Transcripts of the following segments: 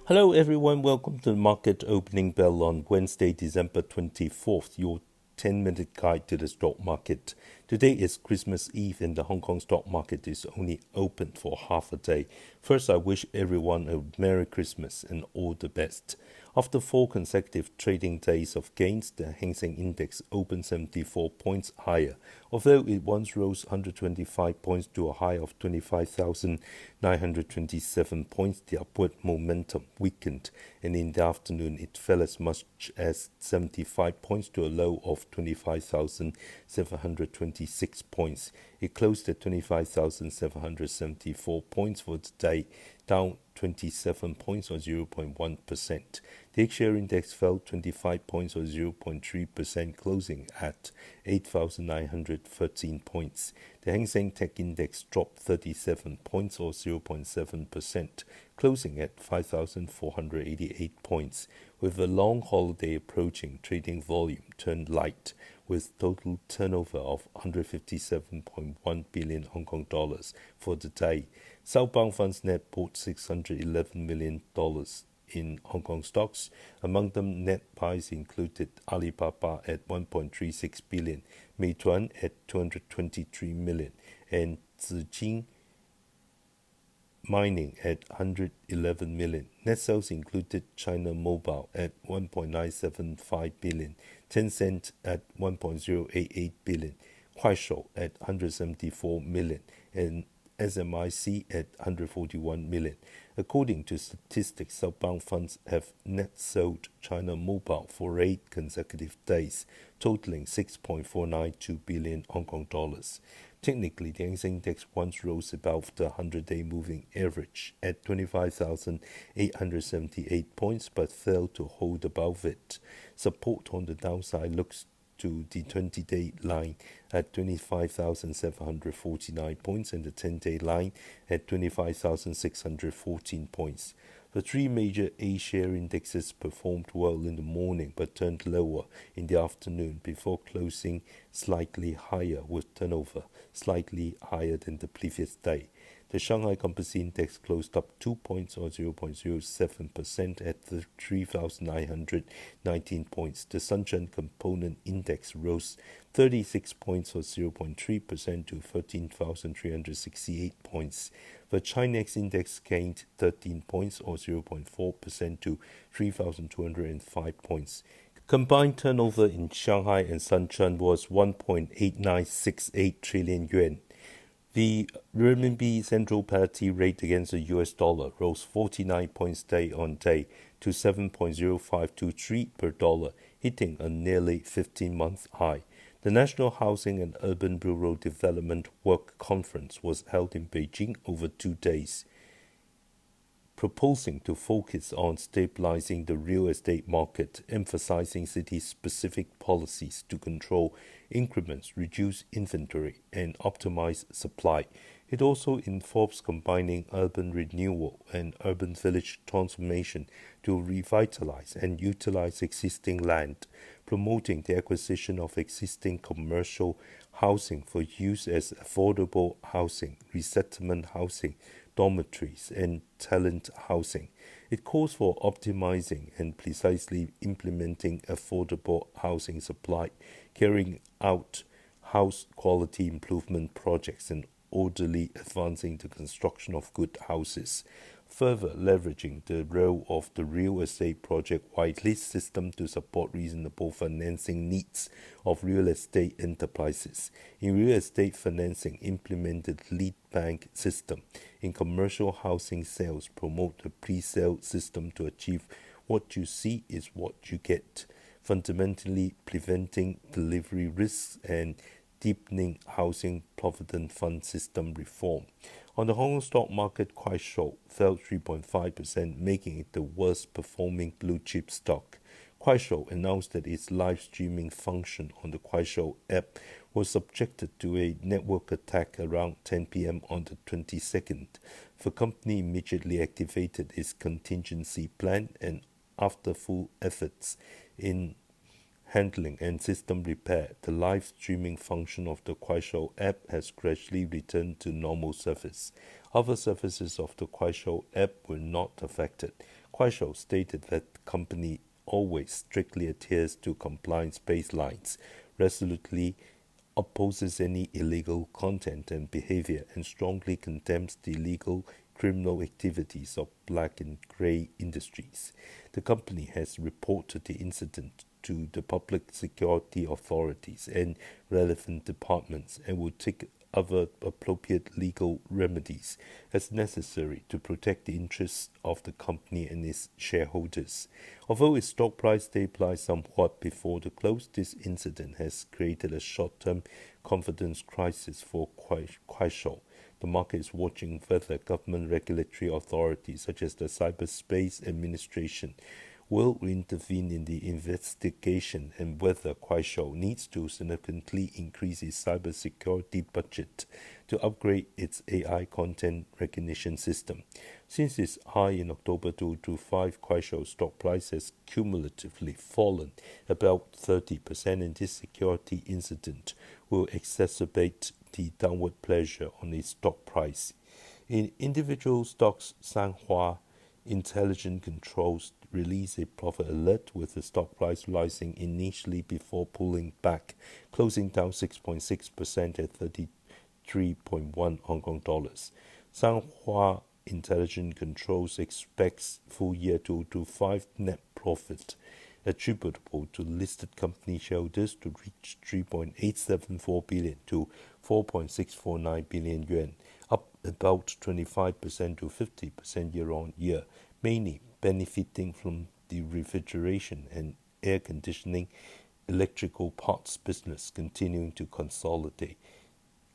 Hello everyone, welcome to the market opening bell on Wednesday, December 24th, your 10-minute guide to the stock market. Today is Christmas Eve and the Hong Kong stock market is only open for half a day. First, I wish everyone a Merry Christmas and all the best. After 4 consecutive trading days of gains, the Hang Seng Index opened 74 points higher. Although it once rose 125 points to a high of 25,927 points, the upward momentum weakened, and in the afternoon it fell as much as 75 points to a low of 25,726 points. It closed at 25,774 points for the day, down 27 points or 0.1%. The H-share index fell 25 points or 0.3%, closing at 8,913 points. The Hang Seng Tech Index dropped 37 points or 0.7%, closing at 5,488 points. With a long holiday approaching, trading volume turned light, with total turnover of 157.1 billion Hong Kong dollars for the day. Southbound funds net bought $611 million in Hong Kong stocks. Among them, net buys included Alibaba at 1.36 billion, Meituan at 223 million, and Zijin Mining at 111 million. Net sales included China Mobile at 1.975 billion, Tencent at 1.088 billion, Kuaishou at 174 million, and SMIC at 141 million. According to statistics, Southbound funds have net sold China Mobile for 8 consecutive days, totaling 6.492 billion Hong Kong dollars. Technically, the Hang Seng Index once rose above the 100-day moving average at 25,878 points, but failed to hold above it. Support on the downside looks to the 20-day line at 25,749 points and the 10-day line at 25,614 points. The 3 major A-share indexes performed well in the morning but turned lower in the afternoon before closing slightly higher, with turnover slightly higher than the previous day. The Shanghai Composite Index closed up 2 points or 0.07% at 3,919 points. The Shenzhen Component Index rose 36 points or 0.3% to 13,368 points. The Chinex Index gained 13 points or 0.4% to 3,205 points. Combined turnover in Shanghai and Shenzhen was 1.8968 trillion yuan. The renminbi central parity rate against the US dollar rose 49 points day on day to 7.0523 per dollar, hitting a nearly 15-month high. The National Housing and Urban Rural Development Work Conference was held in Beijing over 2 days, proposing to focus on stabilizing the real estate market, emphasizing city-specific policies to control increments, reduce inventory, and optimize supply. It also involves combining urban renewal and urban village transformation to revitalize and utilize existing land, promoting the acquisition of existing commercial housing for use as affordable housing, resettlement housing, dormitories, and talent housing. It calls for optimizing and precisely implementing affordable housing supply, carrying out house quality improvement projects, and orderly advancing the construction of good houses, further leveraging the role of the real estate project-wide lease system to support reasonable financing needs of real estate enterprises. In real estate financing, implemented lead bank system. In commercial housing sales, promote a pre-sale system to achieve what you see is what you get, fundamentally preventing delivery risks and deepening housing provident fund system reform. On the Hong Kong stock market, Kuaishou fell 3.5%, making it the worst performing blue chip stock. Kuaishou announced that its live streaming function on the Kuaishou app was subjected to a network attack around 10 p.m. on the 22nd. The company immediately activated its contingency plan, and after full efforts in handling and system repair, the live streaming function of the Kuaishou app has gradually returned to normal service. Other services of the Kuaishou app were not affected. Kuaishou stated that the company always strictly adheres to compliance baselines, resolutely opposes any illegal content and behavior, and strongly condemns the illegal criminal activities of black and grey industries. The company has reported the incident to the public security authorities and relevant departments and will take other appropriate legal remedies as necessary to protect the interests of the company and its shareholders. Although its stock price stabilized somewhat before the close, this incident has created a short-term confidence crisis for Kuaishou. The market is watching whether government regulatory authorities such as the Cyberspace Administration will intervene in the investigation and whether Kuaishou needs to significantly increase its cybersecurity budget to upgrade its AI content recognition system. Since its high in October 2025, Kuaishou's stock price has cumulatively fallen about 30%, and this security incident will exacerbate the downward pressure on its stock price. In individual stocks, Shanghua Intelligent Controls released a profit alert with the stock price rising initially before pulling back, closing down 6.6% at 33.1 Hong Kong dollars. Shanghua Intelligent Controls expects full year 2025 net profit attributable to listed company shareholders to reach 3.874 billion to 4.649 billion yuan, up about 25% to 50% year-on-year, mainly benefiting from the refrigeration and air conditioning electrical parts business continuing to consolidate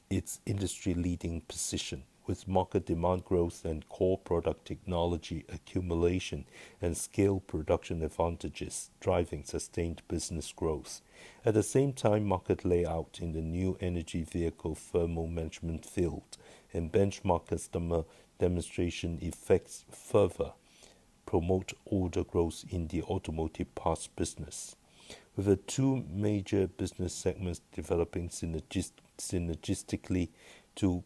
its industry-leading position, with market demand growth and core product technology accumulation and scale production advantages driving sustained business growth. At the same time, market layout in the new energy vehicle thermal management field and benchmark customer demonstration effects further promote order growth in the automotive parts business. With the two major business segments developing synergistically to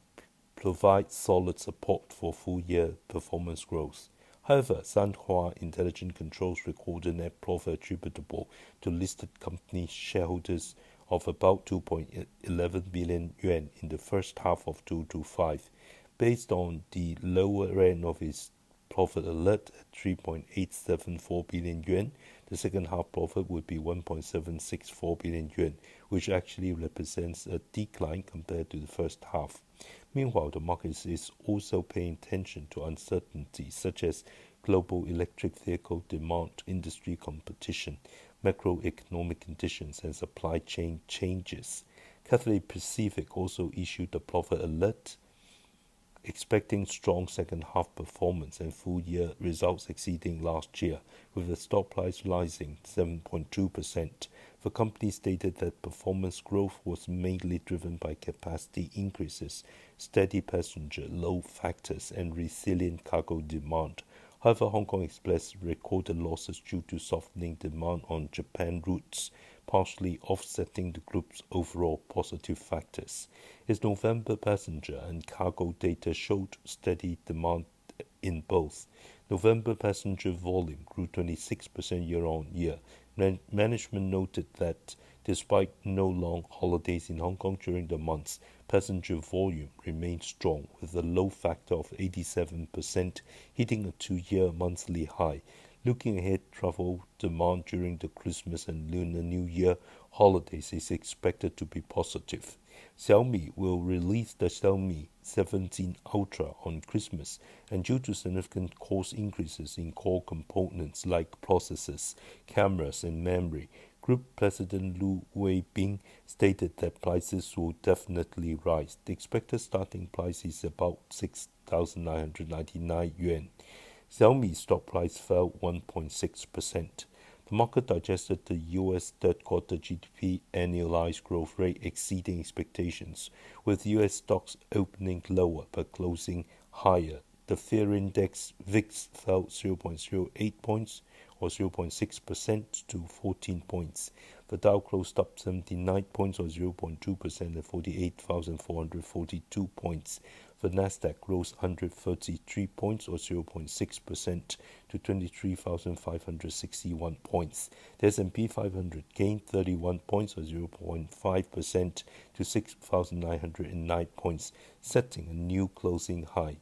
provide solid support for full-year performance growth. However, Shanghua Intelligent Controls recorded net profit attributable to listed company shareholders of about 2.11 billion yuan in the first half of 2025, based on the lower end of its profit alert at 3.874 billion yuan. The second half profit would be 1.764 billion yuan, which actually represents a decline compared to the first half. Meanwhile, the market is also paying attention to uncertainties such as global electric vehicle demand, industry competition, macroeconomic conditions, and supply chain changes. Cathay Pacific also issued a profit alert, expecting strong second half performance and full year results exceeding last year, with the stock price rising 7.2%. The company stated that performance growth was mainly driven by capacity increases, steady passenger load factors, and resilient cargo demand. However, Hong Kong Express recorded losses due to softening demand on Japan routes, partially offsetting the group's overall positive factors. Its November passenger and cargo data showed steady demand in both. November passenger volume grew 26% year-on-year. Management noted that despite no long holidays in Hong Kong during the months, passenger volume remained strong, with a load factor of 87%, hitting a two-year monthly high. Looking ahead, travel demand during the Christmas and Lunar New Year holidays is expected to be positive. Xiaomi will release the Xiaomi 17 Ultra on Christmas, and due to significant cost increases in core components like processors, cameras, and memory, Group President Lu Weibing stated that prices will definitely rise. The expected starting price is about 6,999 yuan. Xiaomi's stock price fell 1.6%. The market digested the U.S. third quarter GDP annualized growth rate exceeding expectations, with U.S. stocks opening lower but closing higher. The fear index VIX fell 0.08 points, or 0.6% to 14 points. The Dow closed up 79 points or 0.2% at 48,442 points. The Nasdaq rose 133 points or 0.6% to 23,561 points. The S&P 500 gained 31 points or 0.5% to 6,909 points, setting a new closing high.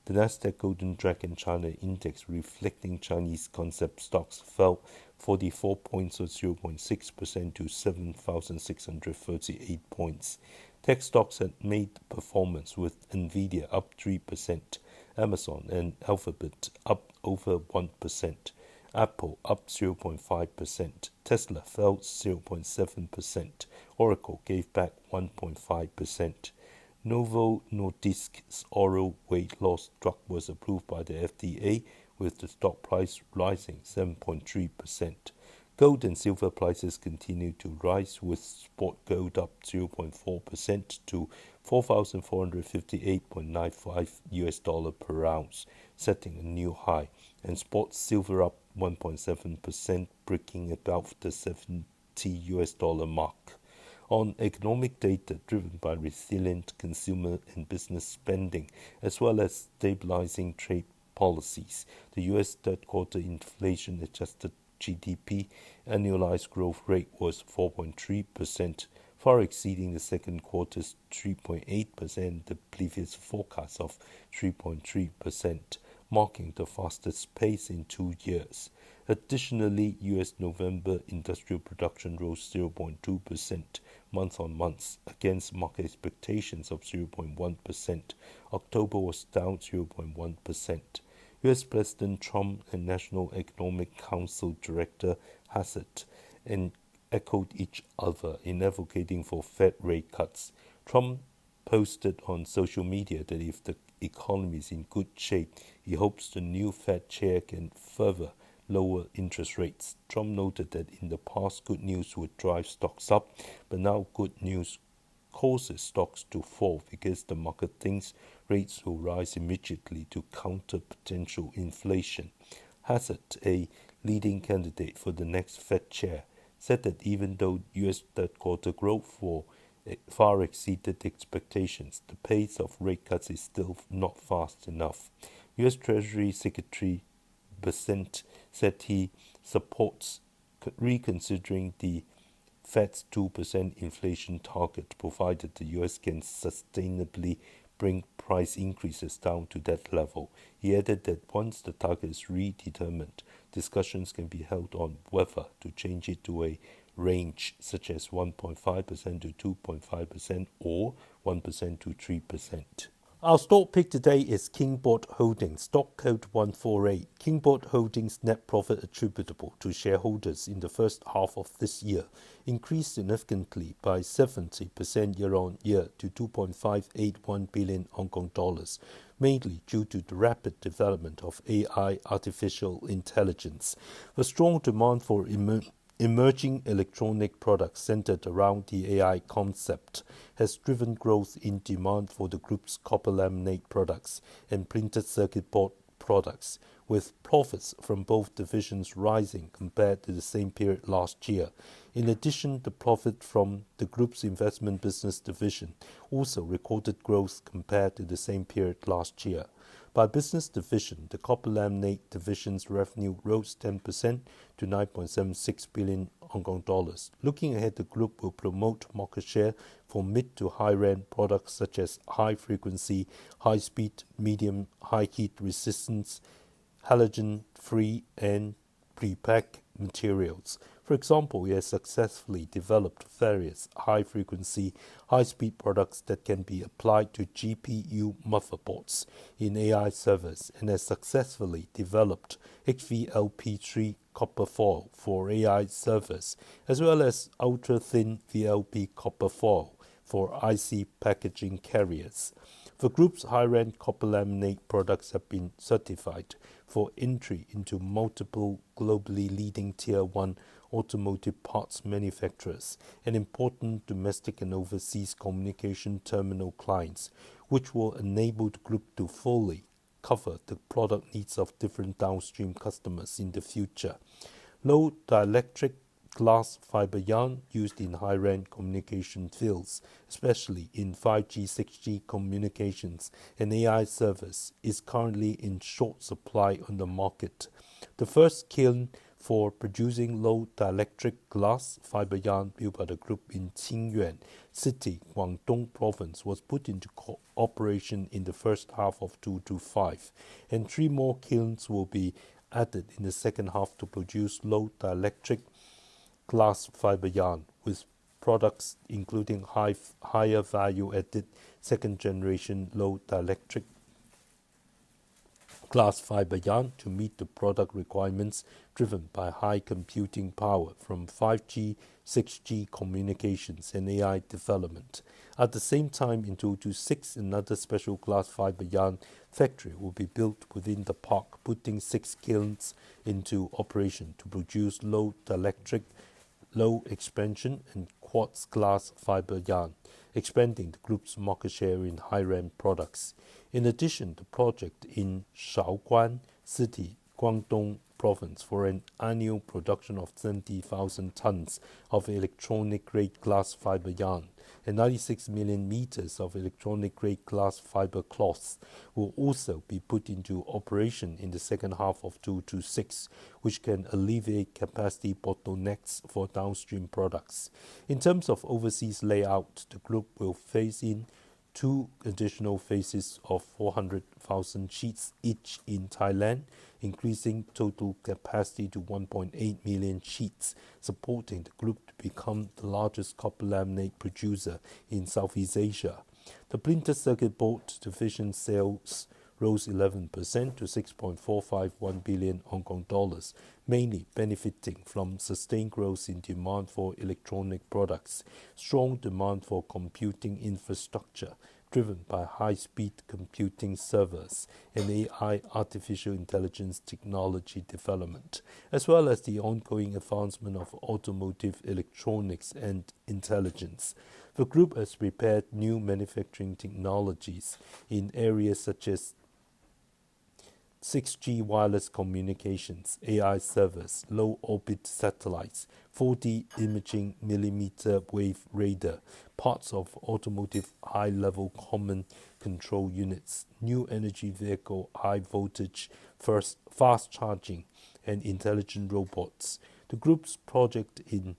The Nasdaq Golden Dragon China Index, reflecting Chinese concept stocks, fell 44 points or 0.6% to 7,638 points. Tech stocks had made performance, with Nvidia up 3%, Amazon and Alphabet up over 1%, Apple up 0.5%, Tesla fell 0.7%, Oracle gave back 1.5%. Novo Nordisk's oral weight loss drug was approved by the FDA, with the stock price rising 7.3%. Gold and silver prices continue to rise, with spot gold up 0.4% to $4,458.95 per ounce, setting a new high, and spot silver up 1.7%, breaking above the $70 mark. On economic data driven by resilient consumer and business spending, as well as stabilizing trade policies, the U.S. third quarter inflation-adjusted GDP annualized growth rate was 4.3%, far exceeding the second quarter's 3.8%, the previous forecast of 3.3%, marking the fastest pace in 2 years. Additionally, U.S. November industrial production rose 0.2% month-on-month against market expectations of 0.1%. October was down 0.1%. U.S. President Trump and National Economic Council Director Hassett echoed each other in advocating for Fed rate cuts. Trump posted on social media that if the economy is in good shape, he hopes the new Fed chair can further lower interest rates. Trump noted that in the past, good news would drive stocks up, but now good news causes stocks to fall because the market thinks rates will rise immediately to counter potential inflation. Hassett, a leading candidate for the next Fed chair, said that even though U.S. third quarter growth far exceeded expectations, the pace of rate cuts is still not fast enough. U.S. Treasury Secretary Bessent said he supports reconsidering the Fed's 2% inflation target, provided the U.S. can sustainably bring price increases down to that level. He added that once the target is redetermined, discussions can be held on whether to change it to a range such as 1.5% to 2.5% or 1% to 3%. Our stock pick today is Kingboard Holdings, stock code 148. Kingboard Holdings' net profit attributable to shareholders in the first half of this year increased significantly by 70% year-on-year to 2.581 billion Hong Kong dollars, mainly due to the rapid development of AI, artificial intelligence. The strong demand for emerging electronic products centered around the AI concept has driven growth in demand for the group's copper laminate products and printed circuit board products, with profits from both divisions rising compared to the same period last year. In addition, the profit from the group's investment business division also recorded growth compared to the same period last year. By business division, the copper laminate division's revenue rose 10% to 9.76 billion Hong Kong dollars. Looking ahead, the group will promote market share for mid to high-end products such as high-frequency, high-speed, medium, high-heat resistance, halogen-free, and pre-pack materials. For example, it has successfully developed various high-frequency, high-speed products that can be applied to GPU motherboards in AI servers, and has successfully developed HVLP3 copper foil for AI servers, as well as ultra-thin VLP copper foil for IC packaging carriers. The group's high-end copper laminate products have been certified for entry into multiple globally leading Tier 1 automotive parts manufacturers and important domestic and overseas communication terminal clients, which will enable the group to fully cover the product needs of different downstream customers in the future. Low dielectric glass fiber yarn used in high-end communication fields, especially in 5G, 6G communications and AI servers, is currently in short supply on the market. The first kiln for producing low dielectric glass fiber yarn built by the group in Qingyuan City, Guangdong Province, was put into operation in the first half of 2025, and 3 more kilns will be added in the second half to produce low dielectric glass fiber yarn, with products including higher value added second generation low dielectric glass fiber yarn to meet the product requirements driven by high computing power from 5G, 6G communications and AI development. At the same time, in 2026, another special glass fiber yarn factory will be built within the park, putting 6 kilns into operation to produce low dielectric, low expansion and quartz glass fiber yarn, expanding the group's market share in high-end products. In addition, the project in Shaoguan City, Guangdong Province, for an annual production of 70,000 tons of electronic-grade glass fiber yarn and 96 million meters of electronic-grade glass fiber cloths will also be put into operation in the second half of 2026, which can alleviate capacity bottlenecks for downstream products. In terms of overseas layout, the group will phase in 2 additional phases of 400,000 sheets each in Thailand, increasing total capacity to 1.8 million sheets, supporting the group to become the largest copper laminate producer in Southeast Asia. The printed circuit board division sales rose 11% to 6.451 billion Hong Kong dollars, mainly benefiting from sustained growth in demand for electronic products, strong demand for computing infrastructure, driven by high-speed computing servers and AI artificial intelligence technology development, as well as the ongoing advancement of automotive electronics and intelligence. The group has prepared new manufacturing technologies in areas such as 6G wireless communications, AI servers, low-orbit satellites, 4D imaging millimeter wave radar, parts of automotive high-level common control units, new energy vehicle high-voltage fast charging, and intelligent robots. The group's project in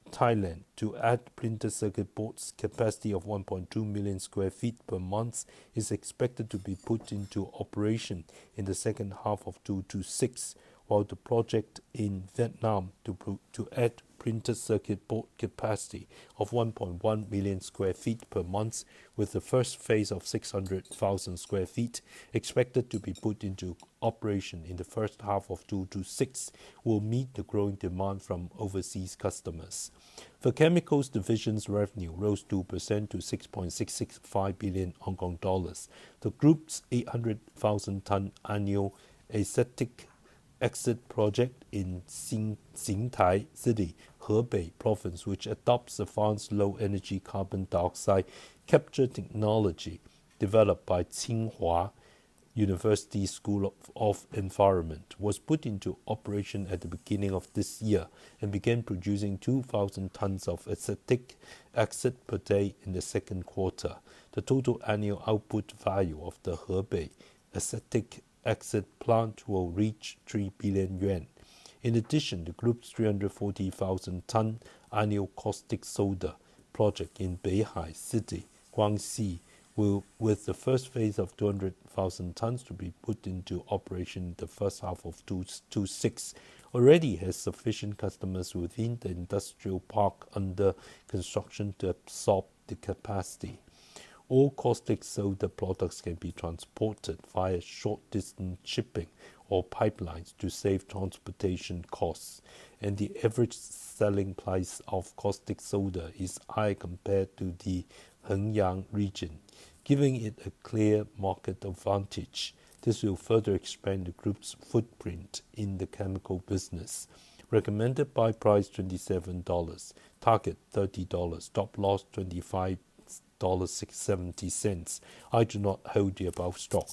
Thailand to add printed circuit boards capacity of 1.2 million square feet per month is expected to be put into operation in the second half of 2026, while the project in Vietnam to add printed circuit board capacity of 1.1 million square feet per month, with the first phase of 600,000 square feet expected to be put into operation in the first half of 2026, will meet the growing demand from overseas customers. The chemicals division's revenue rose 2% to 6.665 billion Hong Kong dollars. The group's 800,000-ton annual acetic exit project in Xingtai City, Hebei Province, which adopts advanced low-energy carbon dioxide capture technology developed by Tsinghua University School of Environment, was put into operation at the beginning of this year and began producing 2,000 tons of acetic acid per day in the second quarter. The total annual output value of the Hebei acetic acid plant will reach 3 billion yuan. In addition, the group's 340,000-ton annual caustic soda project in Beihai City, Guangxi, will, with the first phase of 200,000 tons to be put into operation in the first half of 2026, already has sufficient customers within the industrial park under construction to absorb the capacity. All caustic soda products can be transported via short-distance shipping or pipelines to save transportation costs, and the average selling price of caustic soda is high compared to the Hengyang region, giving it a clear market advantage. This will further expand the group's footprint in the chemical business. Recommended buy price $27, target $30, stop loss $25.70. I do not hold the above stock.